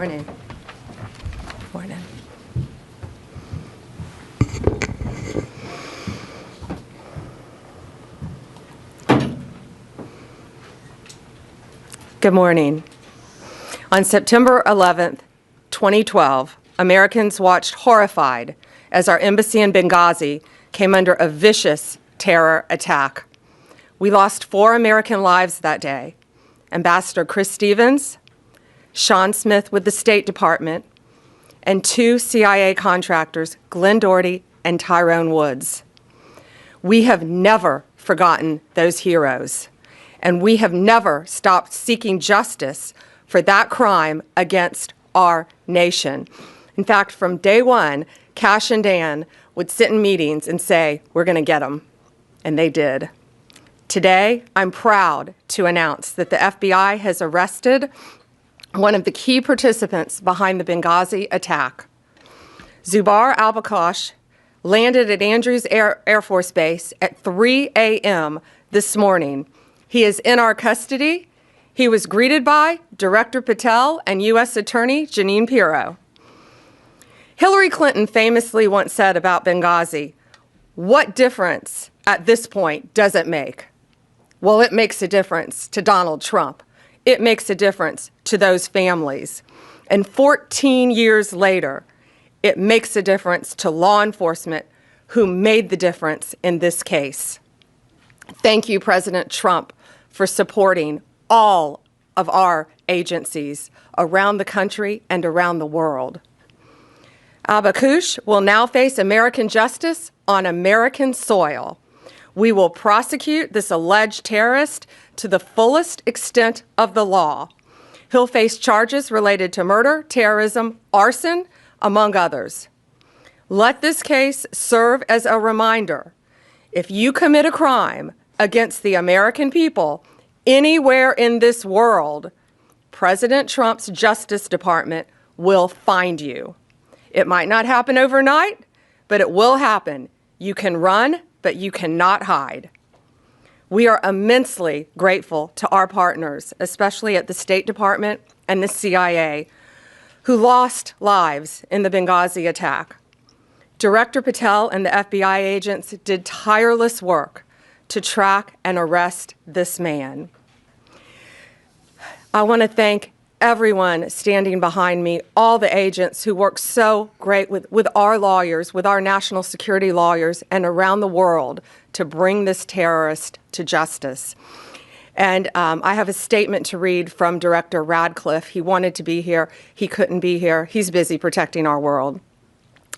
Morning. Morning. Good morning. On September 11th, 2012, Americans watched horrified as our embassy in Benghazi came under a vicious terror attack. We lost 4 American lives that day. Ambassador Chris Stevens, Sean Smith with the State Department, and 2 CIA contractors, Glenn Doherty and Tyrone Woods. We have never forgotten those heroes, and we have never stopped seeking justice for that crime against our nation. In fact, from day one, Kash and Dan would sit in meetings and say, we're going to get them, and they did. Today, I'm proud to announce that the FBI has arrested one of the key participants behind the Benghazi attack. Zubair al-Bakash landed at Andrews Air Force Base at 3 a.m. this morning. He is in our custody. He was greeted by Director Patel and U.S. Attorney Jeanine Pirro. Hillary Clinton famously once said about Benghazi, "What difference at this point does it make?" Well, it makes a difference to Donald Trump. It makes a difference to those families. And 14 years later, it makes a difference to law enforcement who made the difference in this case. Thank you, President Trump, for supporting all of our agencies around the country and around the world. Al-Bakash will now face American justice on American soil. We will prosecute this alleged terrorist to the fullest extent of the law. He'll face charges related to murder, terrorism, arson, among others. Let this case serve as a reminder. If you commit a crime against the American people anywhere in this world, President Trump's Justice Department will find you. It might not happen overnight, but it will happen. You can run, but you cannot hide. We are immensely grateful to our partners, especially at the State Department and the CIA, who lost lives in the Benghazi attack. Director Patel and the FBI agents did tireless work to track and arrest this man. I want to thank everyone standing behind me, all the agents who work so great with our lawyers, with our national security lawyers, and around the world to bring this terrorist to justice. And I have a statement to read from Director Radcliffe. He wanted to be here. He couldn't be here. He's busy protecting our world.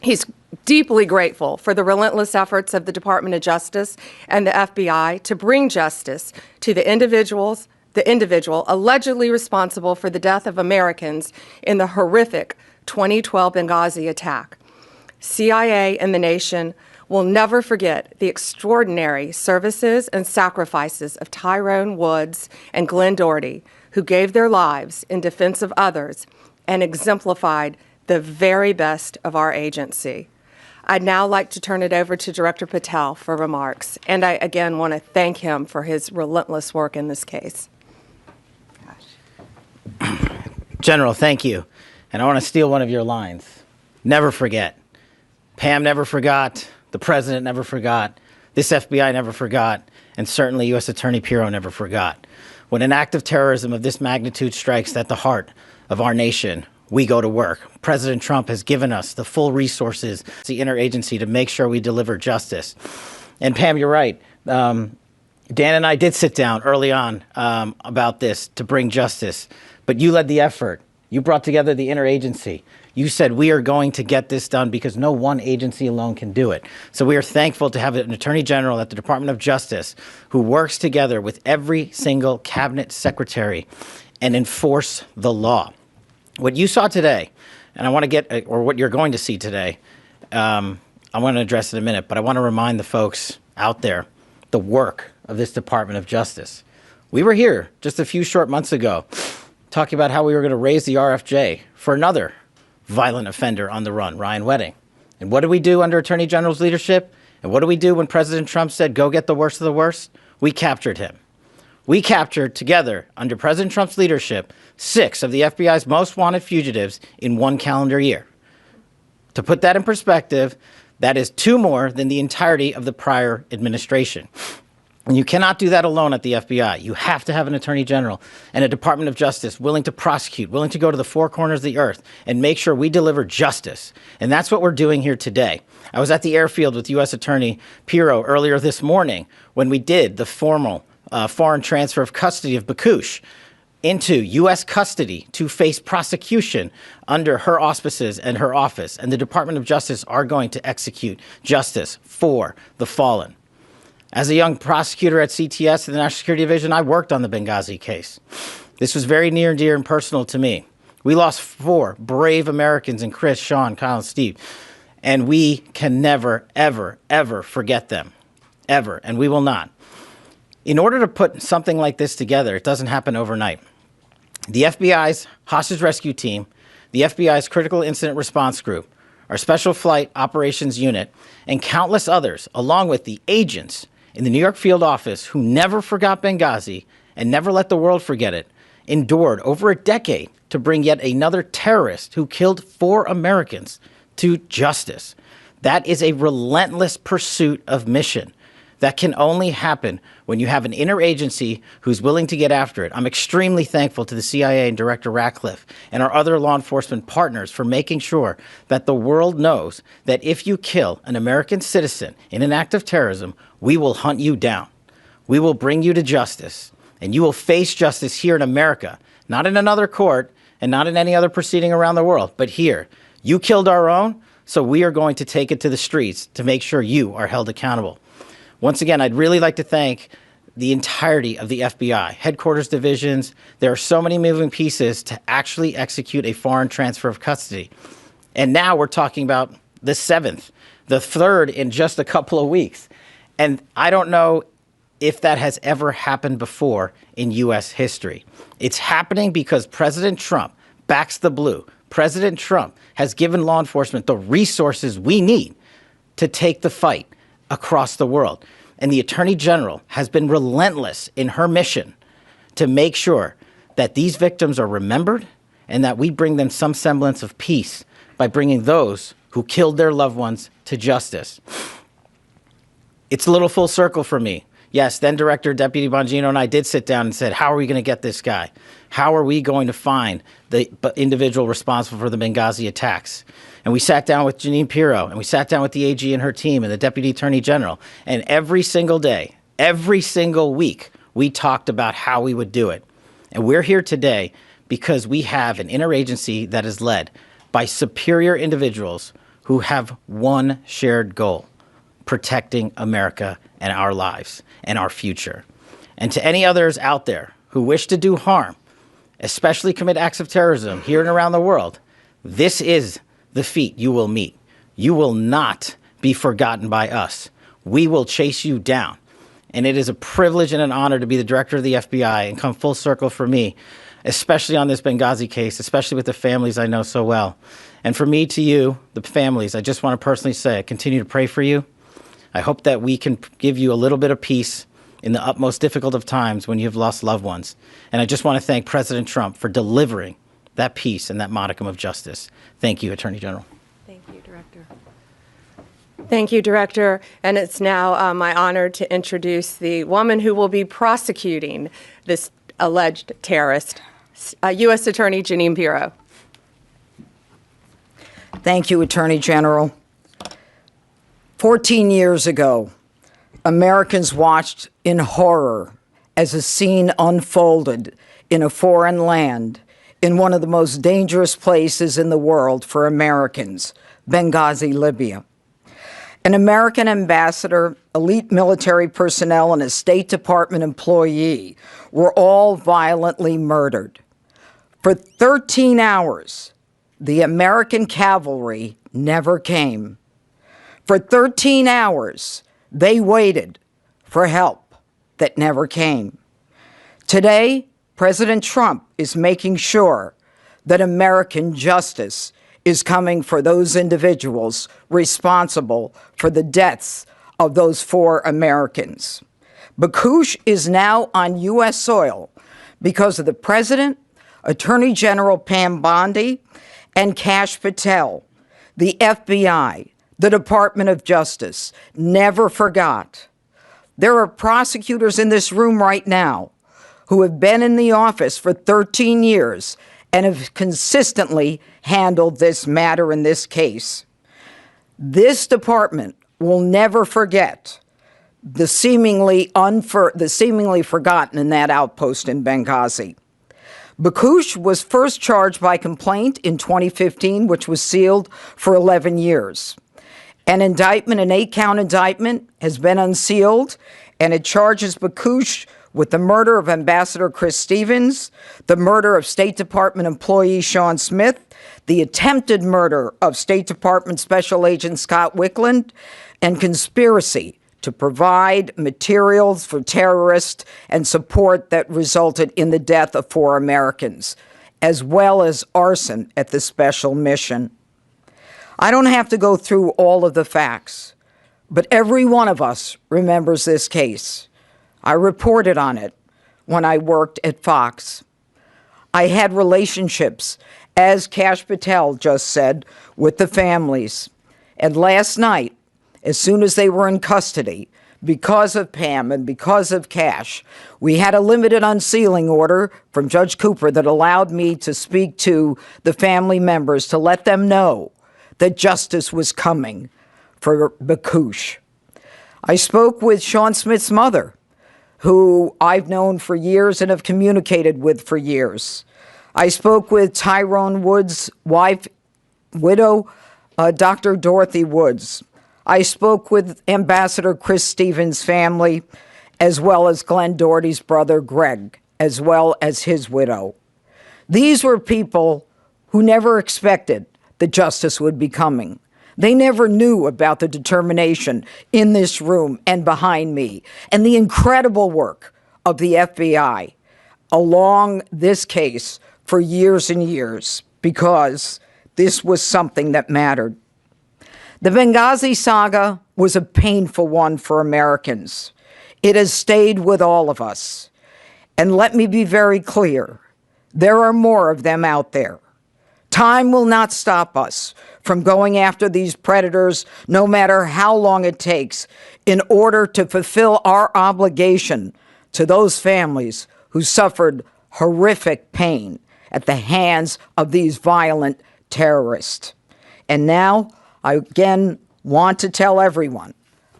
He's deeply grateful for the relentless efforts of the Department of Justice and the FBI to bring justice to the individual allegedly responsible for the death of Americans in the horrific 2012 Benghazi attack. CIA and the nation will never forget the extraordinary services and sacrifices of Tyrone Woods and Glenn Doherty, who gave their lives in defense of others and exemplified the very best of our agency. I'd now like to turn it over to Director Patel for remarks, and I again want to thank him for his relentless work in this case. General, thank you. And I want to steal one of your lines. Never forget. Pam never forgot. The president never forgot. This FBI never forgot. And certainly U.S. Attorney Pirro never forgot. When an act of terrorism of this magnitude strikes at the heart of our nation, we go to work. President Trump has given us the full resources, the interagency, to make sure we deliver justice. And Pam, you're right. Dan and I did sit down early on about this to bring justice. But you led the effort. You brought together the interagency. You said we are going to get this done because no one agency alone can do it. So we are thankful to have an Attorney General at the Department of Justice who works together with every single cabinet secretary and enforce the law. What you saw today, and I want to get, or what you're going to see today, I want to address in a minute, but I want to remind the folks out there the work of this Department of Justice. We were here just a few short months ago talking about how we were going to raise the RFJ for another violent offender on the run, Ryan Wedding. And what did we do under Attorney General's leadership? And what do we do when President Trump said, go get the worst of the worst? We captured him. We captured together, under President Trump's leadership, 6 of the FBI's most wanted fugitives in 1 calendar year. To put that in perspective, that is 2 more than the entirety of the prior administration. And you cannot do that alone at the FBI. You have to have an attorney general and a Department of Justice willing to prosecute, willing to go to the 4 corners of the earth and make sure we deliver justice. And that's what we're doing here today. I was at the airfield with U.S. Attorney Pirro earlier this morning when we did the formal foreign transfer of custody of Kash into U.S. custody to face prosecution under her auspices and her office. And the Department of Justice are going to execute justice for the fallen. As a young prosecutor at CTS, the National Security Division, I worked on the Benghazi case. This was very near and dear and personal to me. We lost 4 brave Americans in Chris, Sean, Kyle, and Steve. And we can never, ever, ever forget them. Ever. And we will not. In order to put something like this together, it doesn't happen overnight. The FBI's hostage rescue team, the FBI's critical incident response group, our special flight operations unit, and countless others, along with the agents in the New York field office who never forgot Benghazi and never let the world forget it, endured over a decade to bring yet another terrorist who killed 4 Americans to justice. That is a relentless pursuit of mission. That can only happen when you have an interagency who's willing to get after it. I'm extremely thankful to the CIA and Director Ratcliffe and our other law enforcement partners for making sure that the world knows that if you kill an American citizen in an act of terrorism, we will hunt you down. We will bring you to justice, and you will face justice here in America, not in another court and not in any other proceeding around the world, but here. You killed our own, so we are going to take it to the streets to make sure you are held accountable. Once again, I'd really like to thank the entirety of the FBI, headquarters divisions. There are so many moving pieces to actually execute a foreign transfer of custody. And now we're talking about the 7th, the 3rd in just a couple of weeks. And I don't know if that has ever happened before in U.S. history. It's happening because President Trump backs the blue. President Trump has given law enforcement the resources we need to take the fight across the world. And the Attorney General has been relentless in her mission to make sure that these victims are remembered and that we bring them some semblance of peace by bringing those who killed their loved ones to justice. It's a little full circle for me. Yes, then Director Deputy Bongino and I did sit down and said, how are we going to get this guy? How are we going to find the individual responsible for the Benghazi attacks? And we sat down with Jeanine Pirro, and we sat down with the AG and her team and the Deputy Attorney General. And every single day, every single week, we talked about how we would do it. And we're here today because we have an interagency that is led by superior individuals who have one shared goal: protecting America and our lives and our future. And to any others out there who wish to do harm, especially commit acts of terrorism here and around the world, this is the feat you will meet. You will not be forgotten by us. We will chase you down. And it is a privilege and an honor to be the director of the FBI and come full circle for me, especially on this Benghazi case, especially with the families I know so well. And for me to you, the families, I just want to personally say, I continue to pray for you. I hope that we can give you a little bit of peace in the utmost difficult of times when you have lost loved ones. And I just want to thank President Trump for delivering that peace and that modicum of justice. Thank you, Attorney General. Thank you, Director. Thank you, Director. And it's now my honor to introduce the woman who will be prosecuting this alleged terrorist, U.S. Attorney Jeanine Pirro. Thank you, Attorney General. 14 years ago, Americans watched in horror as a scene unfolded in a foreign land, in one of the most dangerous places in the world for Americans, Benghazi, Libya. An American ambassador, elite military personnel, and a State Department employee were all violently murdered. For 13 hours, the American cavalry never came. For 13 hours, they waited for help that never came. Today, President Trump is making sure that American justice is coming for those individuals responsible for the deaths of those 4 Americans. Bakush is now on U.S. soil because of the President, Attorney General Pam Bondi, and Kash Patel. The FBI, the Department of Justice, never forgot. There are prosecutors in this room right now who have been in the office for 13 years and have consistently handled this matter in this case. This department will never forget the seemingly forgotten in that outpost in Benghazi. Bakush was first charged by complaint in 2015, which was sealed for 11 years. An 8-count indictment, has been unsealed, and it charges Bakush with the murder of Ambassador Chris Stevens, the murder of State Department employee Sean Smith, the attempted murder of State Department Special Agent Scott Wickland, and conspiracy to provide materials for terrorists and support that resulted in the death of 4 Americans, as well as arson at the special mission. I don't have to go through all of the facts, but every one of us remembers this case. I reported on it when I worked at Fox. I had relationships, as Kash Patel just said, with the families. And last night, as soon as they were in custody, because of Pam and because of Kash, we had a limited unsealing order from Judge Cooper that allowed me to speak to the family members to let them know that justice was coming for Bakush. I spoke with Sean Smith's mother, who I've known for years and have communicated with for years. I spoke with Tyrone Woods' widow, Dr. Dorothy Woods. I spoke with Ambassador Chris Stevens' family, as well as Glenn Doherty's brother, Greg, as well as his widow. These were people who never expected that justice would be coming. They never knew about the determination in this room and behind me and the incredible work of the FBI along this case for years and years, because this was something that mattered. The Benghazi saga was a painful one for Americans. It has stayed with all of us. And let me be very clear, there are more of them out there. Time will not stop us from going after these predators, no matter how long it takes, in order to fulfill our obligation to those families who suffered horrific pain at the hands of these violent terrorists. And now, I again want to tell everyone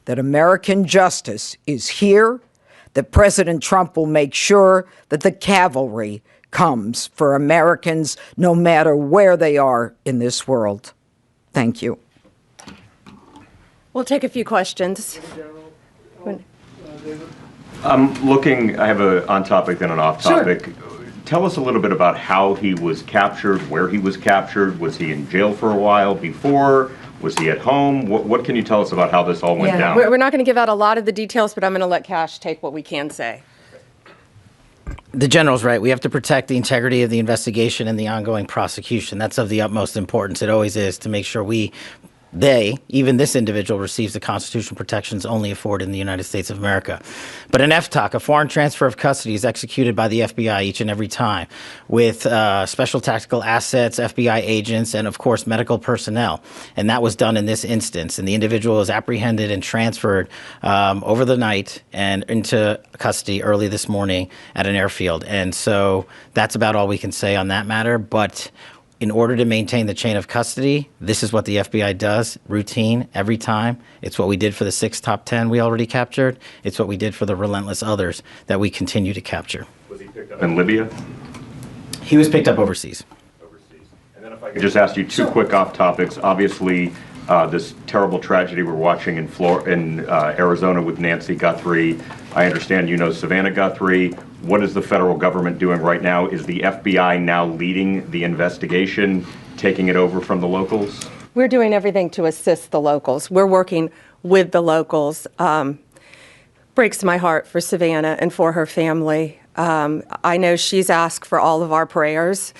that American justice is here, that President Trump will make sure that the cavalry comes for Americans no matter where they are in this world. Thank you. We'll take a few questions. I have a on topic and an off topic. Sure. Tell us a little bit about how he was captured, where he was captured. Was he in jail for a while before? Was he at home? What can you tell us about how this all went down? We're not going to give out a lot of the details, but I'm going to let Kash take what we can say. The general's right. We have to protect the integrity of the investigation and the ongoing prosecution. That's of the utmost importance. It always is, to make sure even this individual receives the constitutional protections only afforded in the United States of America. But an FTOC, a foreign transfer of custody, is executed by the FBI each and every time with special tactical assets, FBI agents, and of course medical personnel. And that was done in this instance. And the individual was apprehended and transferred over the night and into custody early this morning at an airfield. And so that's about all we can say on that matter. But in order to maintain the chain of custody, this is what the FBI does, routine, every time. It's what we did for the 6 top 10 we already captured. It's what we did for the relentless others that we continue to capture. Was he picked up in Libya? He was picked up overseas. And then if I could just ask you two quick off topics. Obviously, this terrible tragedy we're watching in Arizona with Nancy Guthrie. I understand you know Savannah Guthrie. What is the federal government doing right now? Is the FBI now leading the investigation, taking it over from the locals? We're doing everything to assist the locals. We're working with the locals. Breaks my heart for Savannah and for her family. I know she's asked for all of our prayers.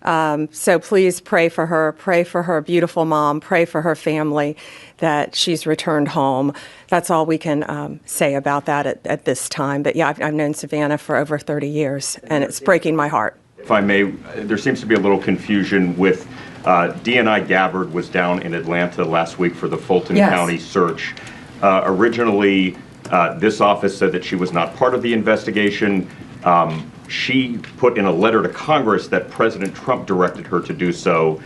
So please pray for her beautiful mom, pray for her family that she's returned home. That's all we can say about that at this time. But yeah, I've known Savannah for over 30 years, and it's breaking my heart. If I may, there seems to be a little confusion with DNI Gabbard was down in Atlanta last week for the Fulton Yes. County search. Originally, this office said that she was not part of the investigation. She put in a letter to Congress that President Trump directed her to do so.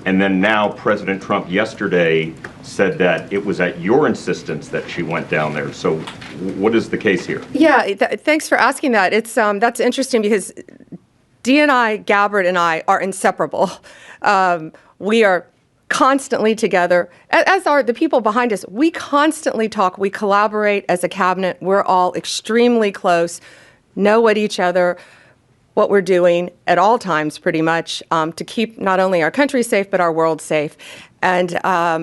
And then now President Trump yesterday said that it was at your insistence that she went down there. So what is the case here? Yeah, thanks for asking that. It's that's interesting because DNI Gabbard and I are inseparable. We are constantly together, as are the people behind us. We constantly talk. We collaborate as a cabinet. We're all extremely close, know what each other, what we're doing at all times, pretty much, to keep not only our country safe, but our world safe. And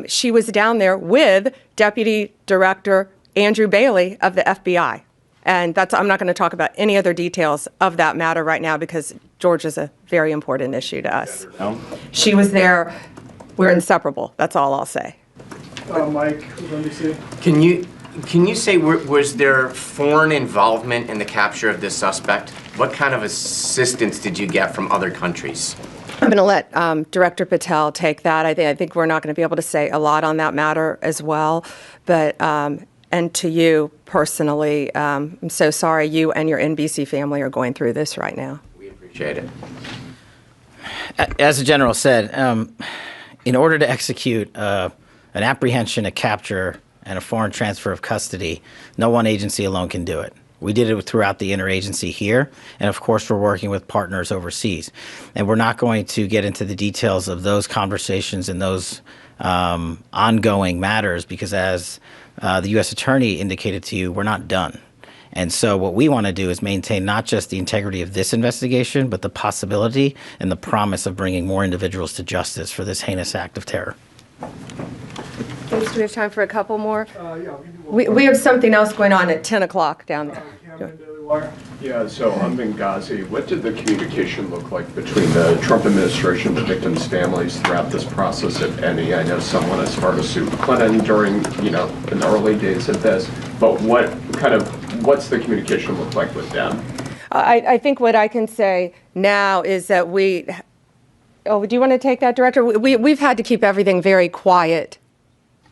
she was down there with Deputy Director Andrew Bailey of the FBI. And I'm not going to talk about any other details of that matter right now because Georgia's a very important issue to us. She was there. We're inseparable. That's all I'll say. Mike, NBC. Can you say, was there foreign involvement in the capture of this suspect? What kind of assistance did you get from other countries? I'm going to let Director Patel take that. I think we're not going to be able to say a lot on that matter as well. But, and to you personally, I'm so sorry you and your NBC family are going through this right now. We appreciate it. As the general said, in order to execute an apprehension, a capture, and a foreign transfer of custody, no one agency alone can do it. We did it throughout the interagency here, and of course we're working with partners overseas. And we're not going to get into the details of those conversations and those ongoing matters because as the U.S. Attorney indicated to you, we're not done. And so what we want to do is maintain not just the integrity of this investigation, but the possibility and the promise of bringing more individuals to justice for this heinous act of terror. Do we have time for a couple more? Yeah, We have something else going on at 10 o'clock down there. Yeah, so on Benghazi, what did the communication look like between the Trump administration and the victims' families throughout this process, if any? I know someone as far as Sue Clinton during, in the early days of this, but what's the communication look like with them? I think what I can say now is that do you want to take that, Director? We've had to keep everything very quiet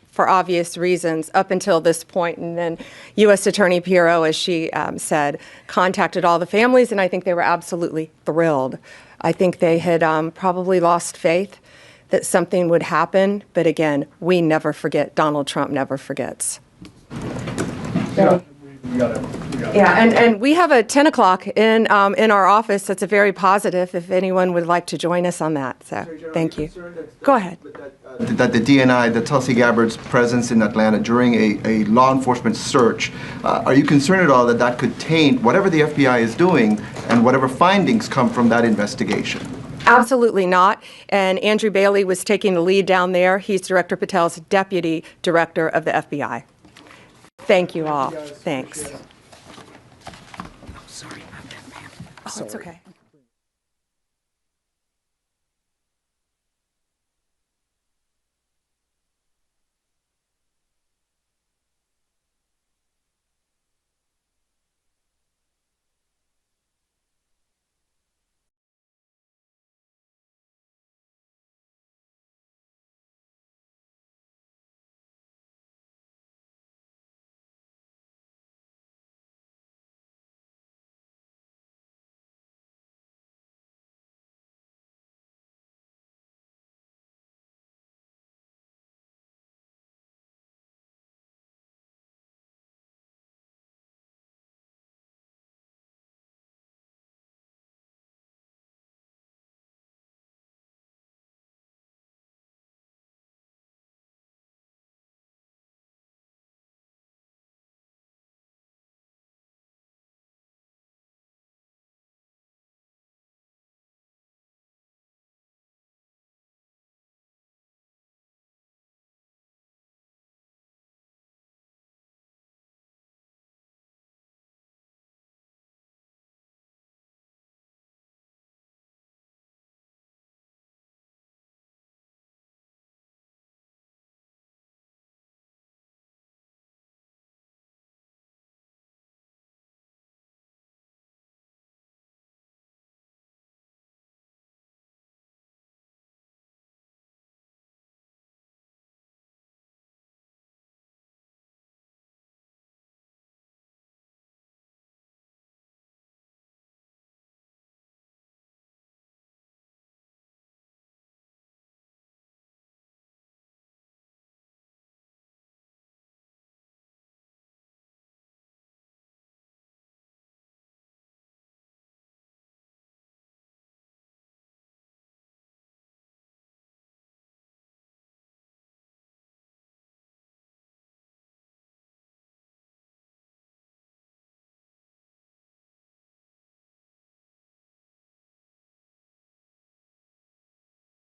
for obvious reasons up until this point. And then U.S. Attorney Pirro, as she said, contacted all the families, and I think they were absolutely thrilled. I think they had probably lost faith that something would happen. But again, we never forget. Donald Trump never forgets. Yeah, we got it. Yeah, and we have a 10 o'clock in our office. That's a very positive if anyone would like to join us on that. So thank you. Go ahead. That the DNI, the Tulsi Gabbard's presence in Atlanta during a law enforcement search, are you concerned at all that that could taint whatever the FBI is doing and whatever findings come from that investigation? Absolutely not. And Andrew Bailey was taking the lead down there. He's Director Patel's Deputy Director of the FBI. Thank you all. Thanks. Sorry about that, ma'am. Oh, it's okay.